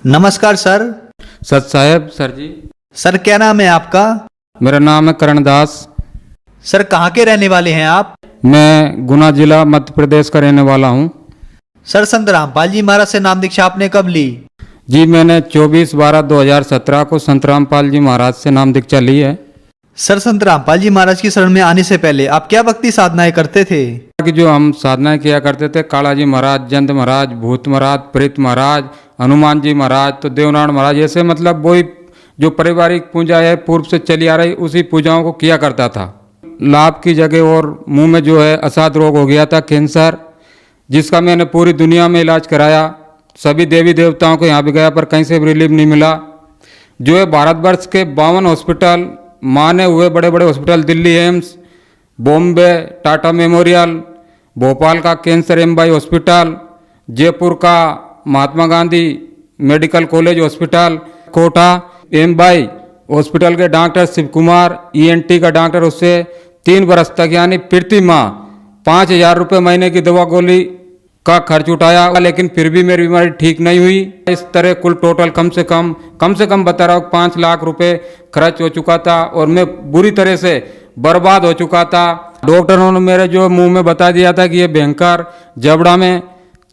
नमस्कार सर। सत साहेब सर जी। सर क्या नाम है आपका? मेरा नाम है करण दास। सर कहाँ के रहने वाले हैं आप? मैं गुना जिला मध्य प्रदेश का रहने वाला हूँ। सर संत रामपाल जी महाराज से नाम दीक्षा आपने कब ली? जी मैंने 24/12/2017 को संत रामपाल जी महाराज से नाम दीक्षा ली है। सर संत रामपाल जी महाराज की शरण में आने से पहले आप क्या भक्ति साधनाएं करते थे? कि जो हम साधनाएं किया करते थे, काला जी महाराज, जंत महाराज, भूत महाराज, प्रेत महाराज, हनुमान जी महाराज, तो देवनारायण महाराज, ऐसे मतलब वही जो पारिवारिक पूजा है पूर्व से चली आ रही उसी पूजाओं को किया करता था। लाभ की जगह और मुंह में जो है असाध रोग हो गया था, कैंसर, जिसका मैंने पूरी दुनिया में इलाज कराया। सभी देवी देवताओं को यहाँ भी गया पर कहीं से भी रिलीफ नहीं मिला। जो है भारतवर्ष के 52 हॉस्पिटल, माने हुए बड़े बड़े hospital, Delhi AIIMS, Bombay Tata memorial, Bhopal का कैंसर एमबाई हॉस्पिटल, जयपुर का Mahatma Gandhi medical college hospital, Kota MY hospital के डॉक्टर शिव कुमार, ईएनटी का डॉक्टर, उससे 3 बरस तक यानी प्रति माह 5,000 रुपये महीने की दवा गोली का खर्च उठाया, लेकिन फिर भी मेरी बीमारी ठीक नहीं हुई। इस तरह कुल टोटल कम से कम बता रहा हूँ 5 लाख रुपए खर्च हो चुका था और मैं बुरी तरह से बर्बाद हो चुका था। डॉक्टरों ने मेरे जो मुंह में बता दिया था कि ये भयंकर जबड़ा में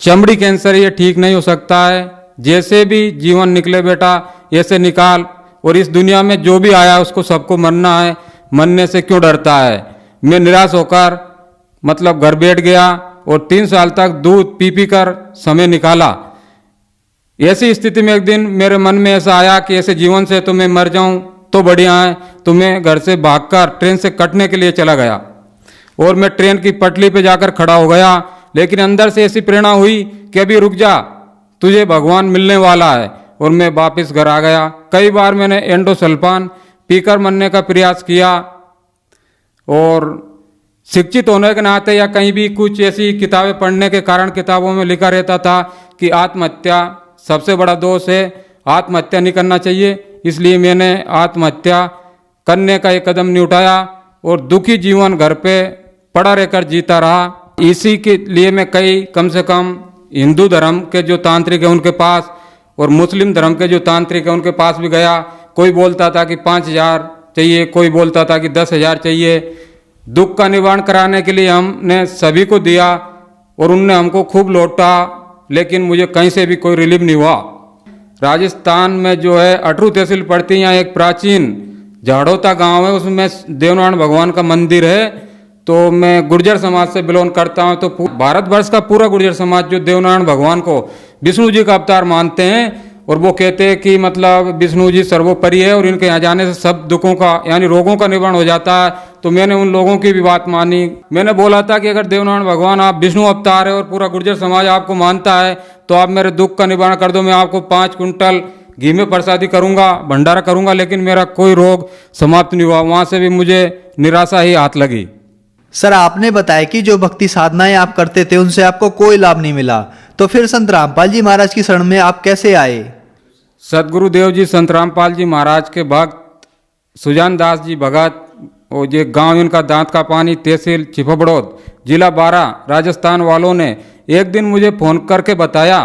चमड़ी कैंसर, ये ठीक नहीं हो सकता है, जैसे भी जीवन निकले बेटा ऐसे निकाल, और इस दुनिया में जो भी आया उसको सबको मरना है, मरने से क्यों डरता है। मैं निराश होकर मतलब घर बैठ गया और 3 साल तक दूध पी कर समय निकाला। ऐसी स्थिति में एक दिन मेरे मन में ऐसा आया कि ऐसे जीवन से तो मैं मर जाऊं तो बढ़िया है, तो मैं घर से भागकर ट्रेन से कटने के लिए चला गया और मैं ट्रेन की पटरी पे जाकर खड़ा हो गया। लेकिन अंदर से ऐसी प्रेरणा हुई कि अभी रुक जा, तुझे भगवान मिलने वाला है, और मैं वापस घर आ गया। कई बार मैंने एंडोसल्फान पीकर मरने का प्रयास किया, और शिक्षित होने के नाते या कहीं भी कुछ ऐसी किताबें पढ़ने के कारण किताबों में लिखा रहता था कि आत्महत्या सबसे बड़ा दोष है, आत्महत्या नहीं करना चाहिए। इसलिए मैंने आत्महत्या करने का एक कदम नहीं उठाया और दुखी जीवन घर पे पड़ा रहकर जीता रहा। इसी के लिए मैं कम से कम हिंदू धर्म के जो तांत्रिक है उनके पास और मुस्लिम धर्म के जो तांत्रिक है उनके पास भी गया। कोई बोलता था कि 5,000 चाहिए, कोई बोलता था कि 10,000 चाहिए। दुख का निवारण कराने के लिए हमने सभी को दिया और उनने हमको खूब लौटा, लेकिन मुझे कहीं से भी कोई रिलीफ नहीं हुआ। राजस्थान में जो है अटरू तहसील पड़ती है, यहाँ एक प्राचीन झाड़ोता गांव है, उसमें देवनारायण भगवान का मंदिर है। तो मैं गुर्जर समाज से बिलोंग करता हूँ। तो भारतवर्ष का पूरा गुर्जर समाज जो देवनारायण भगवान को विष्णु जी का अवतार मानते हैं, और वो कहते हैं कि मतलब विष्णु जी सर्वोपरि है और इनके यहाँ जाने से सब दुखों का यानी रोगों का निवारण हो जाता है। तो मैंने उन लोगों की भी बात मानी। मैंने बोला था कि अगर देवनारायण भगवान आप विष्णु अवतार है और पूरा गुर्जर समाज आपको मानता है तो आप मेरे दुख का निवारण कर दो, मैं आपको 5 कुंटल घी में प्रसादी करूंगा, भंडारा करूंगा। लेकिन मेरा कोई रोग समाप्त नहीं हुआ। वहां से भी मुझे निराशा ही हाथ लगी। सर आपने बताया कि जो भक्ति साधनाएं आप करते थे उनसे आपको कोई लाभ नहीं मिला, तो फिर संत रामपाल जी महाराज की शरण में आप कैसे आए? सदगुरुदेव जी संत रामपाल जी महाराज के भक्त सुजान दास जी भगत, और ये गांव इनका दांत का पानी, तहसील चिपबड़ौद, जिला बारा, राजस्थान वालों ने एक दिन मुझे फोन करके बताया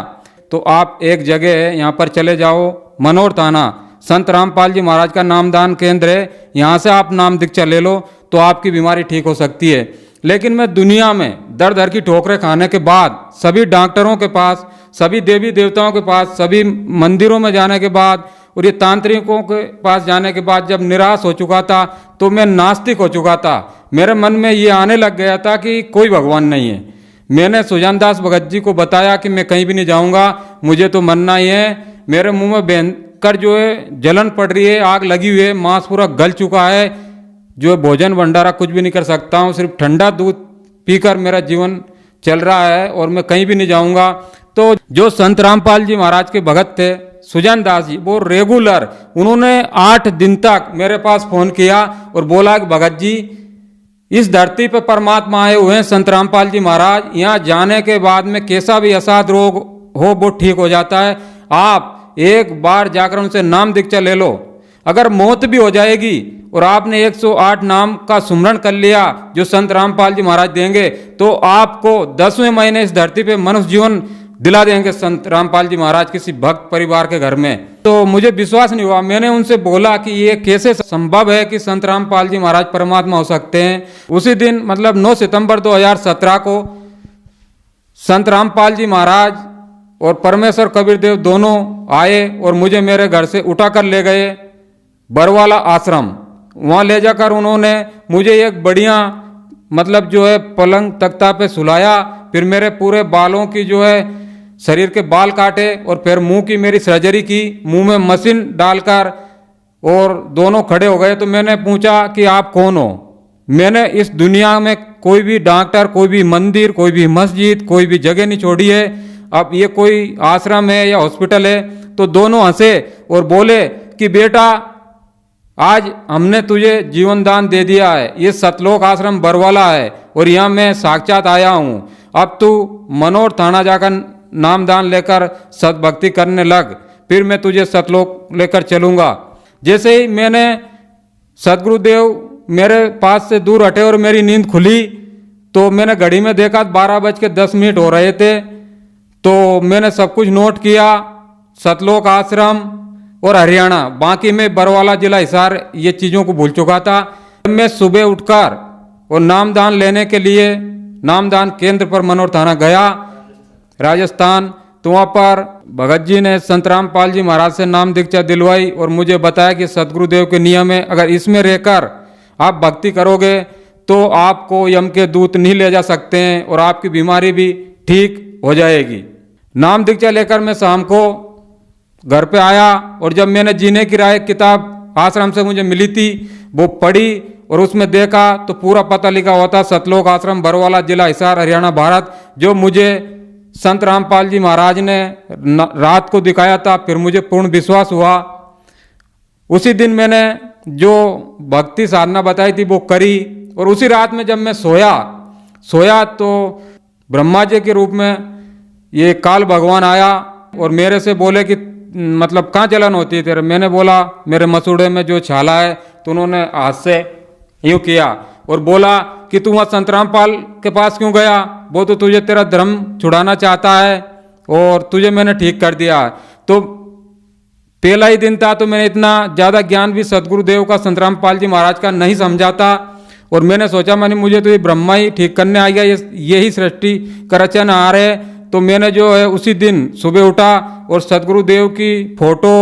तो आप एक जगह है यहाँ पर चले जाओ, मनोर थाना, संत रामपाल जी महाराज का नामदान केंद्र है, यहाँ से आप नाम दीक्षा ले लो तो आपकी बीमारी ठीक हो सकती है। लेकिन मैं दुनिया में दर दर की ठोकरें खाने के बाद, सभी डॉक्टरों के पास, सभी देवी देवताओं के पास, सभी मंदिरों में जाने के बाद और ये तांत्रिकों के पास जाने के बाद जब निराश हो चुका था तो मैं नास्तिक हो चुका था। मेरे मन में ये आने लग गया था कि कोई भगवान नहीं है। मैंने सुजान दास भगत जी को बताया कि मैं कहीं भी नहीं जाऊंगा, मुझे तो मरना ही है। मेरे मुंह में भयंकर जो है जलन पड़ रही है, आग लगी हुई है, मांस पूरा गल चुका है, जो भोजन भंडारा कुछ भी नहीं कर सकता हूँ, सिर्फ ठंडा दूध पीकर मेरा जीवन चल रहा है और मैं कहीं भी नहीं जाऊंगा। तो जो संत रामपाल जी महाराज के भगत थे सुजान दास जी, वो रेगुलर उन्होंने 8 दिन तक मेरे पास फोन किया और बोला कि भगत जी इस धरती पर परमात्मा आए हुए हैं संत रामपाल जी महाराज, यहाँ जाने के बाद में कैसा भी असाध रोग हो वो ठीक हो जाता है, आप एक बार जाकर उनसे नाम दीक्षा ले लो। अगर मौत भी हो जाएगी और आपने 108 नाम का सुमरण कर लिया जो संत रामपाल जी महाराज देंगे, तो आपको 10वें महीने इस धरती पे मनुष्य जीवन दिला देंगे संत रामपाल जी महाराज किसी भक्त परिवार के घर में। तो मुझे विश्वास नहीं हुआ। मैंने उनसे बोला कि ये कैसे संभव है कि संत रामपाल जी महाराज परमात्मा हो सकते हैं। उसी दिन मतलब 9 सितंबर 2017 को संत रामपाल जी महाराज और परमेश्वर कबीर देव दोनों आए और मुझे मेरे घर से उठाकर ले गए बरवाला आश्रम। वहाँ ले जाकर उन्होंने मुझे एक बढ़िया मतलब जो है पलंग तख्ता पे सुलाया, फिर मेरे पूरे बालों की जो है शरीर के बाल काटे और फिर मुंह की मेरी सर्जरी की, मुंह में मशीन डालकर, और दोनों खड़े हो गए। तो मैंने पूछा कि आप कौन हो? मैंने इस दुनिया में कोई भी डॉक्टर, कोई भी मंदिर, कोई भी मस्जिद, कोई भी जगह नहीं छोड़ी है। अब ये कोई आश्रम है या हॉस्पिटल है? तो दोनों हंसे और बोले कि बेटा आज हमने तुझे जीवन दान दे दिया है, ये सतलोक आश्रम बरवाला है और यहाँ मैं साक्षात आया हूँ। अब तू मनोर थाना जाकर नामदान लेकर सतभक्ति करने लग, फिर मैं तुझे सतलोक लेकर चलूँगा। जैसे ही मैंने सदगुरुदेव मेरे पास से दूर हटे और मेरी नींद खुली तो मैंने घड़ी में देखा 12:10 हो रहे थे। तो मैंने सब कुछ नोट किया, सतलोक आश्रम और हरियाणा, बाकी में बरवाला जिला हिसार ये चीज़ों को भूल चुका था। मैं सुबह उठकर और नामदान लेने के लिए नामदान केंद्र पर मनोर थाना गया राजस्थान। तो वहाँ पर भगत जी ने संत रामपाल जी महाराज से नाम दीक्षा दिलवाई और मुझे बताया कि सदगुरुदेव के नियम है, अगर इसमें रहकर आप भक्ति करोगे तो आपको यम के दूत नहीं ले जा सकते हैं और आपकी बीमारी भी ठीक हो जाएगी। नाम दीक्षा लेकर मैं शाम को घर पे आया और जब मैंने जीने की राह किताब आश्रम से मुझे मिली थी वो पढ़ी और उसमें देखा तो पूरा पता लिखा हुआ था सतलोक आश्रम बरवाला जिला हिसार हरियाणा भारत, जो मुझे संत रामपाल जी महाराज ने रात को दिखाया था। फिर मुझे पूर्ण विश्वास हुआ। उसी दिन मैंने जो भक्ति साधना बताई थी वो करी और उसी रात में जब मैं सोया तो ब्रह्मा जी के रूप में ये काल भगवान आया और मेरे से बोले कि मतलब कहाँ जलन होती है तेरे? मैंने बोला मेरे मसूड़े में जो छाला है। तो उन्होंने हाथ से यूँ किया और बोला कि तू वहाँ संत रामपाल के पास क्यों गया? वो तो तुझे तेरा धर्म छुड़ाना चाहता है और तुझे मैंने ठीक कर दिया। तो पहला ही दिन था तो मैंने इतना ज़्यादा ज्ञान भी सदगुरुदेव का संत रामपाल जी महाराज का नहीं समझा था और मैंने सोचा मैंने मुझे तो ये ब्रह्मा ही ठीक करने आ गया, यही सृष्टि का रचनहार है। तो मैंने जो है उसी दिन सुबह उठा और सदगुरुदेव की फोटो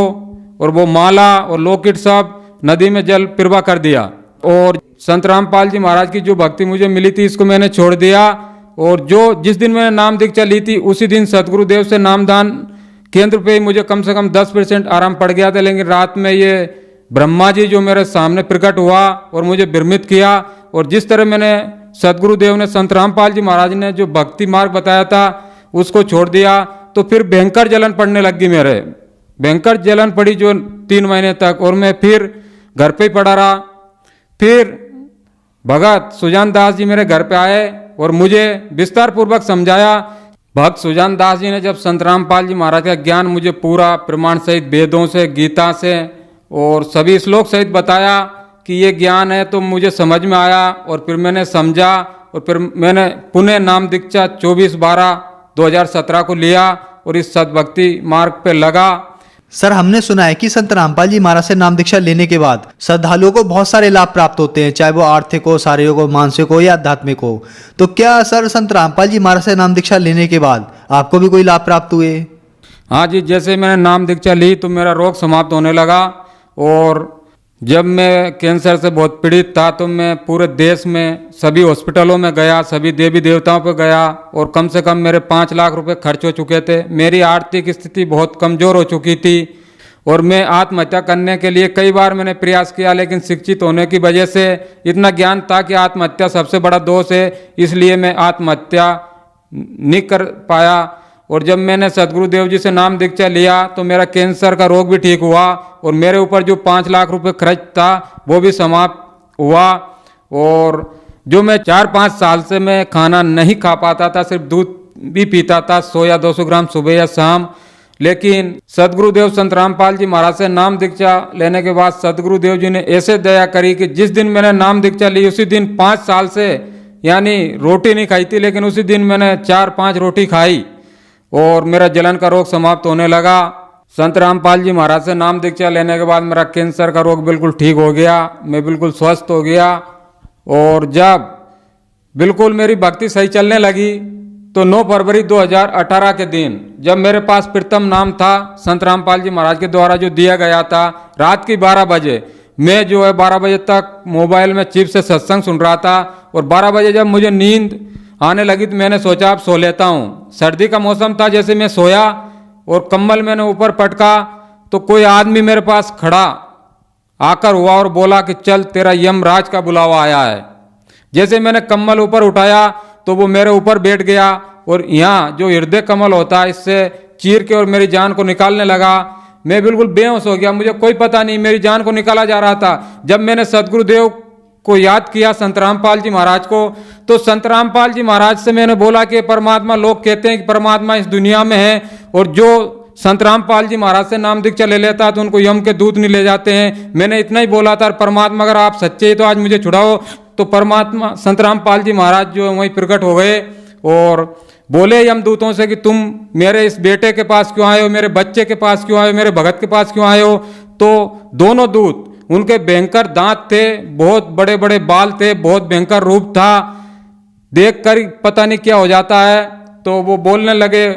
और वो माला और लॉकेट सब नदी में जल प्रवाह कर दिया और संत रामपाल जी महाराज की जो भक्ति मुझे मिली थी इसको मैंने छोड़ दिया। और जो जिस दिन मैंने नाम दीक्षा ली थी उसी दिन सदगुरुदेव से नामदान केंद्र पे मुझे कम से कम 10% आराम पड़ गया था। लेकिन रात में ये ब्रह्मा जी जो मेरे सामने प्रकट हुआ और मुझे भ्रमित किया और जिस तरह मैंने सदगुरुदेव ने संत रामपाल जी महाराज ने जो भक्ति मार्ग बताया था उसको छोड़ दिया तो फिर भयंकर जलन पड़ने लगी, मेरे भयंकर जलन पड़ी जो 3 महीने तक। और मैं फिर घर पे ही पड़ा रहा। फिर भगत सुजान दास जी मेरे घर पे आए और मुझे विस्तार पूर्वक समझाया। भक्त सुजान दास जी ने जब संत रामपाल जी महाराज का ज्ञान मुझे पूरा प्रमाण सहित वेदों से, गीता से और सभी श्लोक सहित बताया कि ये ज्ञान है, तो मुझे समझ में आया और फिर मैंने समझा और फिर मैंने पुनः नाम दीक्षा 24/12/2017 को लिया और इस सद्भक्ति मार्ग पे लगा। सर, हमने सुना है कि संत रामपाल जी महाराज से नाम दीक्षा लेने के बाद श्रद्धालुओं को बहुत सारे लाभ प्राप्त होते हैं, चाहे वो आर्थिक हो, शारीरिक हो, मानसिक हो या आध्यात्मिक हो। तो क्या सर संत रामपाल जी महाराज से नाम दीक्षा लेने के बाद आपको भी कोई लाभ प्राप्त हुए? हाँ जी, जैसे मैंने नाम दीक्षा ली तो मेरा रोग समाप्त होने लगा और जब मैं कैंसर से बहुत पीड़ित था तो मैं पूरे देश में सभी हॉस्पिटलों में गया, सभी देवी देवताओं पर गया और कम से कम मेरे 5 लाख रुपए खर्च हो चुके थे। मेरी आर्थिक स्थिति बहुत कमज़ोर हो चुकी थी और मैं आत्महत्या करने के लिए कई बार मैंने प्रयास किया, लेकिन शिक्षित होने की वजह से इतना ज्ञान था कि आत्महत्या सबसे बड़ा दोष है, इसलिए मैं आत्महत्या नहीं कर पाया। और जब मैंने सदगुरुदेव जी से नाम दीक्षा लिया तो मेरा कैंसर का रोग भी ठीक हुआ और मेरे ऊपर जो 5 लाख रुपए खर्च था वो भी समाप्त हुआ। और जो मैं 4-5 साल से मैं खाना नहीं खा पाता था, सिर्फ दूध भी पीता था 100 या 200 ग्राम सुबह या शाम, लेकिन सदगुरुदेव संत रामपाल जी महाराज से नाम दीक्षा लेने के बाद सदगुरुदेव जी ने ऐसे दया करी कि जिस दिन मैंने नाम दीक्षा ली उसी दिन 5 साल से यानी रोटी नहीं खाई थी, लेकिन उसी दिन मैंने 4-5 रोटी खाई और मेरा जलन का रोग समाप्त होने लगा। संत रामपाल जी महाराज से नाम दीक्षा लेने के बाद मेरा कैंसर का रोग बिल्कुल ठीक हो गया, मैं बिल्कुल स्वस्थ हो गया। और जब बिल्कुल मेरी भक्ति सही चलने लगी तो 9 फरवरी 2018 के दिन जब मेरे पास प्रथम नाम था संत रामपाल जी महाराज के द्वारा जो दिया गया था, रात की 12 बजे मैं जो है 12 बजे तक मोबाइल में चिप से सत्संग सुन रहा था। और 12 बजे जब मुझे नींद आने लगी तो मैंने सोचा अब सो लेता हूँ। सर्दी का मौसम था, जैसे मैं सोया और कंबल मैंने ऊपर पटका तो कोई आदमी मेरे पास खड़ा आकर हुआ और बोला कि चल तेरा यमराज का बुलावा आया है। जैसे मैंने कंबल ऊपर उठाया तो वो मेरे ऊपर बैठ गया और यहाँ जो हृदय कमल होता है इससे चीर के और मेरी जान को निकालने लगा। मैं बिल्कुल बेहोश हो गया, मुझे कोई पता नहीं मेरी जान को निकाला जा रहा था। जब मैंने सदगुरुदेव को याद किया, संत रामपाल जी महाराज को, तो संत रामपाल जी महाराज से मैंने बोला कि परमात्मा, लोग कहते हैं कि परमात्मा इस दुनिया में है और जो संत रामपाल जी महाराज से नाम दीक्षा ले लेता तो उनको यम के दूत नहीं ले जाते हैं। मैंने इतना ही बोला था, परमात्मा अगर आप सच्चे ही तो आज मुझे छुड़ाओ। तो परमात्मा संत रामपाल जी महाराज जो वहीं प्रकट हो गए और बोले यमदूतों से कि तुम मेरे इस बेटे के पास क्यों आए हो, मेरे बच्चे के पास क्यों आए हो, मेरे भगत के पास क्यों आए हो। तो दोनों दूत, उनके भयंकर दांत थे, बहुत बड़े बड़े बाल थे, बहुत भयंकर रूप था, देख कर पता नहीं क्या हो जाता है। तो वो बोलने लगे,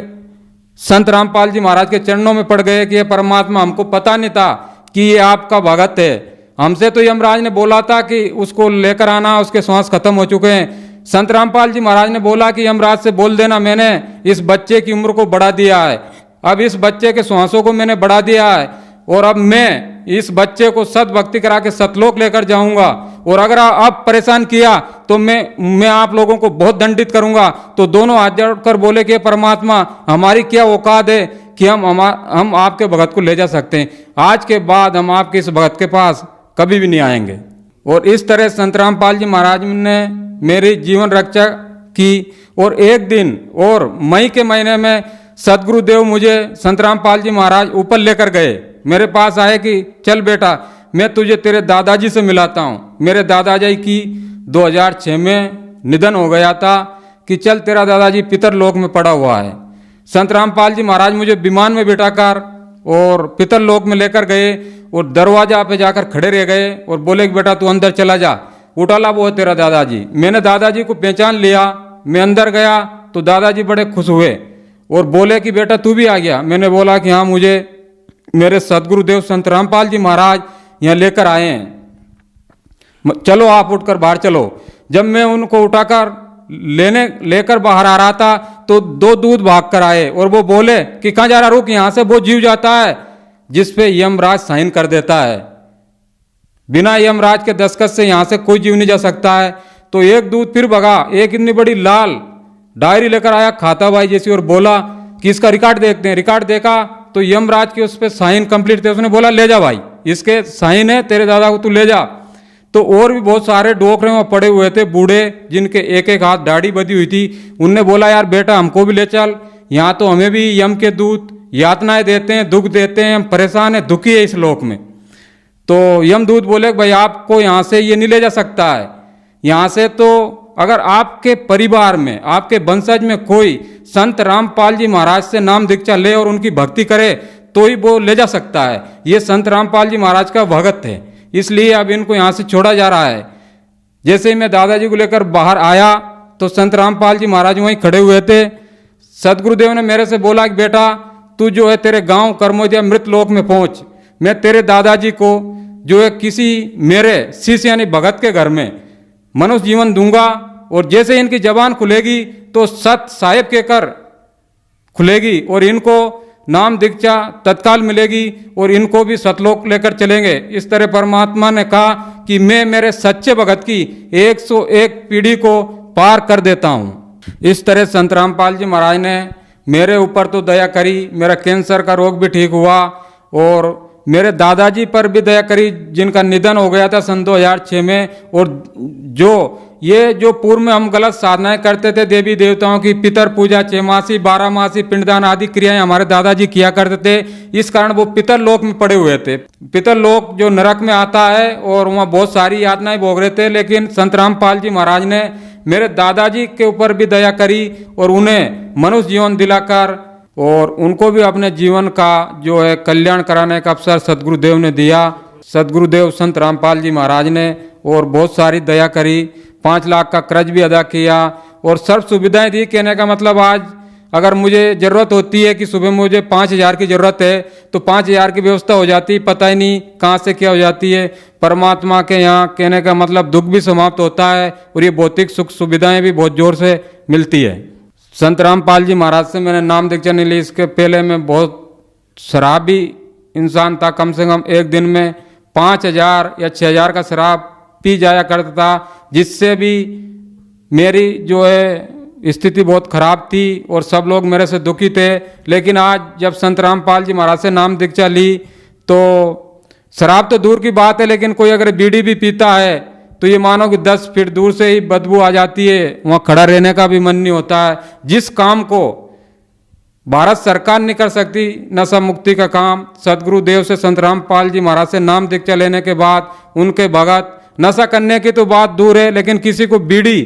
संत रामपाल जी महाराज के चरणों में पड़ गए कि ये परमात्मा, हमको पता नहीं था कि ये आपका भगत है। हमसे तो यमराज ने बोला था कि उसको लेकर आना, उसके श्वास खत्म हो चुके हैं। संत रामपाल जी महाराज ने बोला कि यमराज से बोल देना मैंने इस बच्चे की उम्र को बढ़ा दिया है, अब इस बच्चे के श्वासों को मैंने बढ़ा दिया है और अब मैं इस बच्चे को सत भक्ति करा के सतलोक लेकर जाऊंगा और अगर आप परेशान किया तो मैं आप लोगों को बहुत दंडित करूंगा। तो दोनों हाथ जोड़कर बोले कि परमात्मा, हमारी क्या औकात है कि हम आपके भगत को ले जा सकते हैं। आज के बाद हम आपके इस भगत के पास कभी भी नहीं आएंगे। और इस तरह संत रामपाल जी महाराज ने मेरी जीवन रक्षा की। और एक दिन और मई के महीने में सदगुरुदेव मुझे संत रामपाल जी महाराज ऊपर लेकर गए, मेरे पास आए कि चल बेटा, मैं तुझे तेरे दादाजी से मिलाता हूँ। मेरे दादाजी की 2006 में निधन हो गया था कि चल तेरा दादाजी पितरलोक में पड़ा हुआ है। संत रामपाल जी महाराज मुझे विमान में बिठाकर और पितरलोक में लेकर गए और दरवाजा पे जाकर खड़े रह गए और बोले कि बेटा तू अंदर चला जा, उठाला वो है तेरा दादाजी। मैंने दादाजी को पहचान लिया, मैं अंदर गया तो दादाजी बड़े खुश हुए और बोले कि बेटा तू भी आ गया। मैंने बोला कि हाँ, मुझे मेरे सदगुरुदेव संत रामपाल जी महाराज यहाँ लेकर आए हैं, चलो आप उठकर बाहर चलो। जब मैं उनको उठाकर लेकर बाहर आ रहा था तो 2 दूत भाग कर आए और वो बोले कि कहाँ जा रहा, रुक, यहाँ से वो जीव जाता है जिस पे यमराज साइन कर देता है, बिना यमराज के दस्तखत से यहाँ से कोई जीव नहीं जा सकता है। तो एक दूत फिर भगा, एक इतनी बड़ी लाल डायरी लेकर आया खाता भाई जैसी और बोला कि इसका रिकॉर्ड देखते हैं। रिकॉर्ड देखा तो यमराज के उस पर साइन कंप्लीट थे। उसने बोला ले जा भाई, इसके साइन है, तेरे दादा को तू ले जा। तो और भी बहुत सारे डोकरे वहाँ पड़े हुए थे, बूढ़े जिनके एक एक हाथ दाढ़ी बधी हुई थी। उनने बोला यार बेटा हमको भी ले चल, यहाँ तो हमें भी यम के दूत यातनाएं देते हैं, दुख देते हैं, हम परेशान है, दुखी है इस लोक में। तो यमदूत बोले भाई आपको यहाँ से ये नहीं ले जा सकता है, यहाँ से तो अगर आपके परिवार में, आपके वंशज में कोई संत रामपाल जी महाराज से नाम दीक्षा ले और उनकी भक्ति करे तो ही वो ले जा सकता है। ये संत रामपाल जी महाराज का भगत है, इसलिए अब इनको यहाँ से छोड़ा जा रहा है। जैसे ही मैं दादाजी को लेकर बाहर आया तो संत रामपाल जी महाराज वहीं खड़े हुए थे। सदगुरुदेव ने मेरे से बोला कि बेटा तू जो है तेरे गांव कर्मोदिया मृत लोक में पहुंच, मैं तेरे दादाजी को जो है किसी मेरे शिष्य यानी भगत के घर में मनुष्य जीवन दूंगा और जैसे इनकी जबान खुलेगी तो सत साहेब के कर खुलेगी और इनको नाम दीक्षा तत्काल मिलेगी और इनको भी सतलोक लेकर चलेंगे। इस तरह परमात्मा ने कहा कि मैं मेरे सच्चे भगत की 101 पीढ़ी को पार कर देता हूँ। इस तरह संत रामपाल जी महाराज ने मेरे ऊपर तो दया करी, मेरा कैंसर का रोग भी ठीक हुआ और मेरे दादाजी पर भी दया करी जिनका निधन हो गया था सन 2006 में। और जो पूर्व में हम गलत साधनाएं करते थे देवी देवताओं की, पितर पूजा, चेमासी, 12 मासी, पिंडदान आदि क्रियाएं हमारे दादाजी किया करते थे, इस कारण वो पितर लोक में पड़े हुए थे। पितर लोक जो नरक में आता है और वहाँ बहुत सारी यातनाएं भोग रहे थे, लेकिन संत रामपाल जी महाराज ने मेरे दादाजी के ऊपर भी दया करी और उन्हें मनुष्य जीवन दिलाकर और उनको भी अपने जीवन का जो है कल्याण कराने का अवसर सदगुरुदेव ने दिया। सदगुरुदेव संत रामपाल जी महाराज ने और बहुत सारी दया करी, 5 लाख का कर्ज भी अदा किया और सर्व सुविधाएं दी। कहने का मतलब आज अगर मुझे ज़रूरत होती है कि सुबह मुझे 5,000 की ज़रूरत है तो 5,000 की व्यवस्था हो जाती है, पता ही नहीं कहाँ से क्या हो जाती है। परमात्मा के यहाँ कहने का मतलब दुख भी समाप्त होता है और ये भौतिक सुख सुविधाएं भी बहुत जोर से मिलती है। संत रामपाल जी महाराज से मैंने नाम दीक्षा नहीं ली, इसके पहले मैं बहुत शराबी इंसान था। कम से कम एक दिन में 5,000 या 6,000 का शराब पी जाया करता था, जिससे भी मेरी जो है स्थिति बहुत खराब थी और सब लोग मेरे से दुखी थे। लेकिन आज जब संत रामपाल जी महाराज से नाम दीक्षा ली तो शराब तो दूर की बात है, लेकिन कोई अगर बीड़ी भी पीता है तो ये मानो कि 10 फीट दूर से ही बदबू आ जाती है, वहाँ खड़ा रहने का भी मन नहीं होता है। जिस काम को भारत सरकार नहीं कर सकती, नशा मुक्ति का काम, सदगुरुदेव से संत रामपाल जी महाराज से नाम दीक्षा लेने के बाद उनके भगत, नशा करने की तो बात दूर है लेकिन किसी को बीड़ी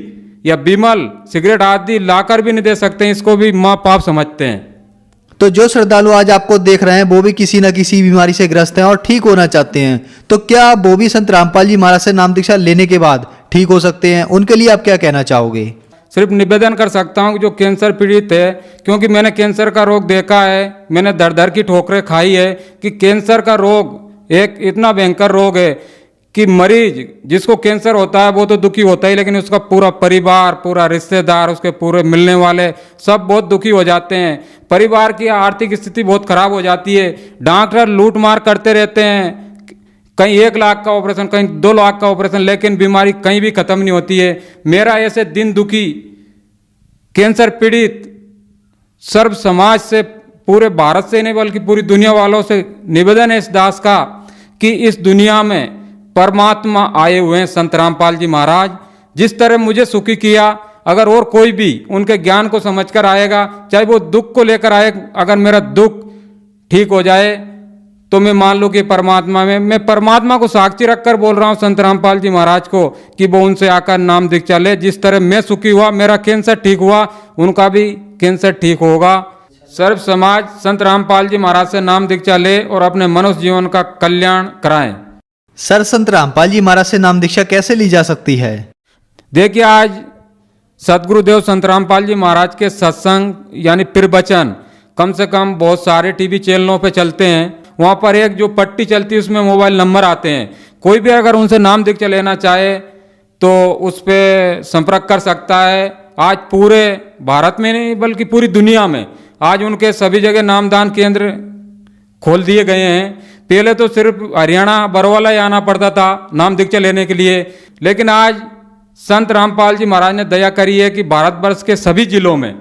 या बिमल सिगरेट आदि लाकर भी नहीं दे सकते, इसको भी माँ पाप समझते हैं। तो जो श्रद्धालु आज आपको देख रहे हैं वो भी किसी न किसी बीमारी से ग्रस्त हैं और ठीक होना चाहते हैं, तो क्या वो भी संत रामपाल जी महाराज से नाम दीक्षा लेने के बाद ठीक हो सकते हैं? उनके लिए आप क्या कहना चाहोगे? सिर्फ निवेदन कर सकता हूँ कि जो कैंसर पीड़ित है, क्योंकि मैंने कैंसर का रोग देखा है, मैंने दर दर की ठोकरें खाई है कि कैंसर का रोग एक इतना भयंकर रोग है कि मरीज जिसको कैंसर होता है वो तो दुखी होता ही, लेकिन उसका पूरा परिवार, पूरा रिश्तेदार, उसके पूरे मिलने वाले सब बहुत दुखी हो जाते हैं। परिवार की आर्थिक स्थिति बहुत खराब हो जाती है। डॉक्टर लूट मार करते रहते हैं, कहीं 1 लाख का ऑपरेशन, कहीं 2 लाख का ऑपरेशन, लेकिन बीमारी कहीं भी खत्म नहीं होती है। मेरा ऐसे दिन दुखी कैंसर पीड़ित सर्व समाज से, पूरे भारत से नहीं बल्कि पूरी दुनिया वालों से निवेदन है इस दास का कि इस दुनिया में परमात्मा आए हुए हैं संत रामपाल जी महाराज। जिस तरह मुझे सुखी किया, अगर और कोई भी उनके ज्ञान को समझकर आएगा, चाहे वो दुख को लेकर आए, अगर मेरा दुख ठीक हो जाए तो मैं मान लूँ कि परमात्मा में, मैं परमात्मा को साक्षी रखकर बोल रहा हूँ संत रामपाल जी महाराज को कि वो उनसे आकर नाम दीक्षा ले। जिस तरह मैं सुखी हुआ, मेरा कैंसर ठीक हुआ, उनका भी कैंसर ठीक होगा। सर्व समाज संत रामपाल जी महाराज से नाम दीक्षा ले और अपने मनुष्य जीवन का कल्याण कराएं। सर, संत रामपाल जी महाराज से नाम दीक्षा कैसे ली जा सकती है? देखिए, आज सदगुरुदेव संत रामपाल जी महाराज के सत्संग यानी प्रवचन कम से कम बहुत सारे टीवी चैनलों पे चलते हैं। वहाँ पर एक जो पट्टी चलती है उसमें मोबाइल नंबर आते हैं। कोई भी अगर उनसे नाम दीक्षा लेना चाहे तो उस पर संपर्क कर सकता है। आज पूरे भारत में नहीं बल्कि पूरी दुनिया में आज उनके सभी जगह नामदान केंद्र खोल दिए गए हैं। पहले तो सिर्फ हरियाणा बरवाला ही आना पड़ता था नाम दीक्षा लेने के लिए, लेकिन आज संत रामपाल जी महाराज ने दया करी है कि भारतवर्ष के सभी जिलों में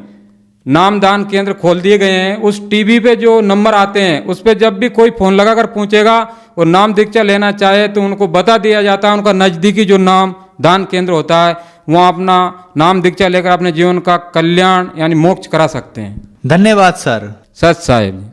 नामदान केंद्र खोल दिए गए हैं। उस टीवी पे जो नंबर आते हैं उस पे जब भी कोई फोन लगाकर पूछेगा और नाम दीक्षा लेना चाहे तो उनको बता दिया जाता है उनका नज़दीकी जो नाम दान केंद्र होता है, वहाँ अपना नाम दीक्षा लेकर अपने जीवन का कल्याण यानी मोक्ष करा सकते हैं। धन्यवाद सर। सच साहिब।